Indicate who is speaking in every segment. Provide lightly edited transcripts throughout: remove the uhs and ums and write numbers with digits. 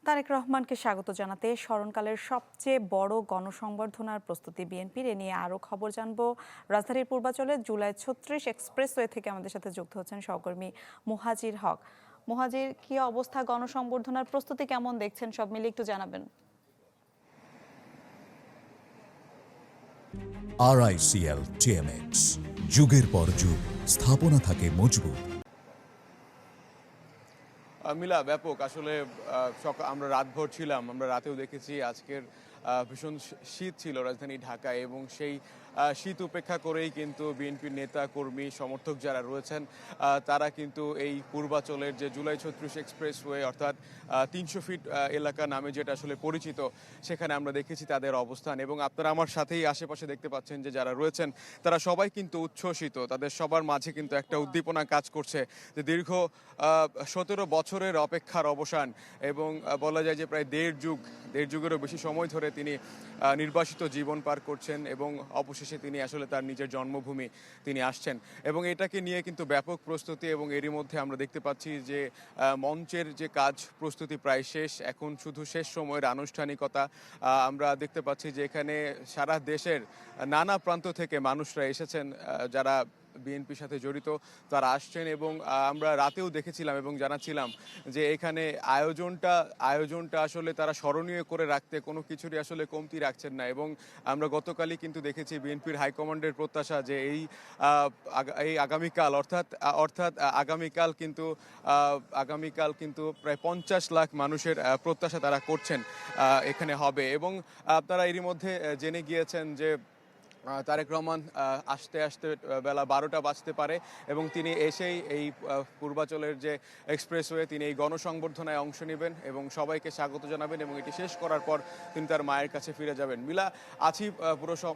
Speaker 1: তারেক রহমানকে স্বাগত জানাতে স্মরণকালের সবচেয়ে বড় গণসংবর্ধনার প্রস্তুতি বিএনপির। এ নিয়ে আরও খবর জানবো। রাজধানীর পূর্বাচলে জুলাই ৩৬ এক্সপ্রেসওয়ে থেকে আমাদের সাথে যুক্ত হচ্ছেন সহকর্মী মুহাজির হক। মুহাজির, কি অবস্থা? গণসংবর্ধনার প্রস্তুতি কেমন দেখছেন? সব মিলিয়ে একটু জানাবেন।
Speaker 2: RICL TMX, যুগের পর যুগ স্থাপনা থাকে মজবুত।
Speaker 3: মিলা ব্যাপক আসলে আমরা রাতভর ছিলাম, আমরা রাতেও দেখেছি আজকের ভীষণ শীত ছিল রাজধানী ঢাকায়, এবং সেই শীত উপেক্ষা করেই কিন্তু বিএনপির নেতা কর্মী সমর্থক যারা রয়েছেন তারা কিন্তু এই পূর্বাচলের যে জুলাই ৩৬ এক্সপ্রেসওয়ে অর্থাৎ ৩০০ ফিট এলাকা নামে যেটা আসলে পরিচিত, সেখানে আমরা দেখেছি তাদের অবস্থান। এবং আপনারা আমার সাথেই আশেপাশে দেখতে পাচ্ছেন যে যারা রয়েছেন তারা সবাই কিন্তু উচ্ছ্বসিত, তাদের সবার মাঝে কিন্তু একটা উদ্দীপনা কাজ করছে যে দীর্ঘ ১৭ বছরের অপেক্ষার অবসান, এবং বলা যায় যে প্রায় দেড় যুগেরও বেশি সময় ধরে তিনি নির্বাসিত জীবন পার করছেন, এবং অবশেষে তিনি আসলে তার নিজের জন্মভূমি তিনি আসছেন। এবং এটাকে নিয়ে কিন্তু ব্যাপক প্রস্তুতি, এবং এরই মধ্যে আমরা দেখতে পাচ্ছি যে মঞ্চের যে কাজ প্রস্তুতি প্রায় শেষ, এখন শুধু শেষ সময়ের আনুষ্ঠানিকতা। আমরা দেখতে পাচ্ছি যে এখানে সারা দেশের নানা প্রান্ত থেকে মানুষরা এসেছেন, যারা বিএনপির সাথে জড়িত তারা আসছেন। এবং আমরা রাতেও দেখেছিলাম এবং জানাচ্ছিলাম যে এখানে আয়োজনটা আসলে তারা স্মরণীয় করে রাখতে কোনো কিছুরই আসলে কমতি রাখছেন না। এবং আমরা গতকালই কিন্তু দেখেছি বিএনপির হাইকমান্ডের প্রত্যাশা যে এই আগামীকাল অর্থাৎ আগামীকাল কিন্তু প্রায় ৫০ লাখ মানুষের প্রত্যাশা তারা করছেন এখানে হবে। এবং আপনারা এরই মধ্যে জেনে গিয়েছেন যে তারেক রহমান আসতে আসতে বেলা ১২টা বাজতে পারে, এবং তিনি এসেই এই পূর্বাচলের যে এক্সপ্রেসওয়ে তিনি এই গণসংবর্ধনায় অংশ নেবেন এবং সবাইকে স্বাগত জানাবেন, এবং এটি শেষ করার পর তিনি তার মায়ের কাছে ফিরে যাবেন। মিলা, আছি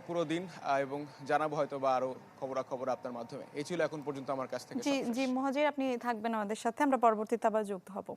Speaker 3: পুরো দিন, এবং জানাবো হয়তো বা আরও খবরাখবর আপনার মাধ্যমে। এই ছিল এখন পর্যন্ত আমার কাছ থেকে।
Speaker 1: জি জি মুহাজির, আপনি থাকবেন আমাদের সাথে, আমরা পরবর্তীতে আবার যুক্ত হব।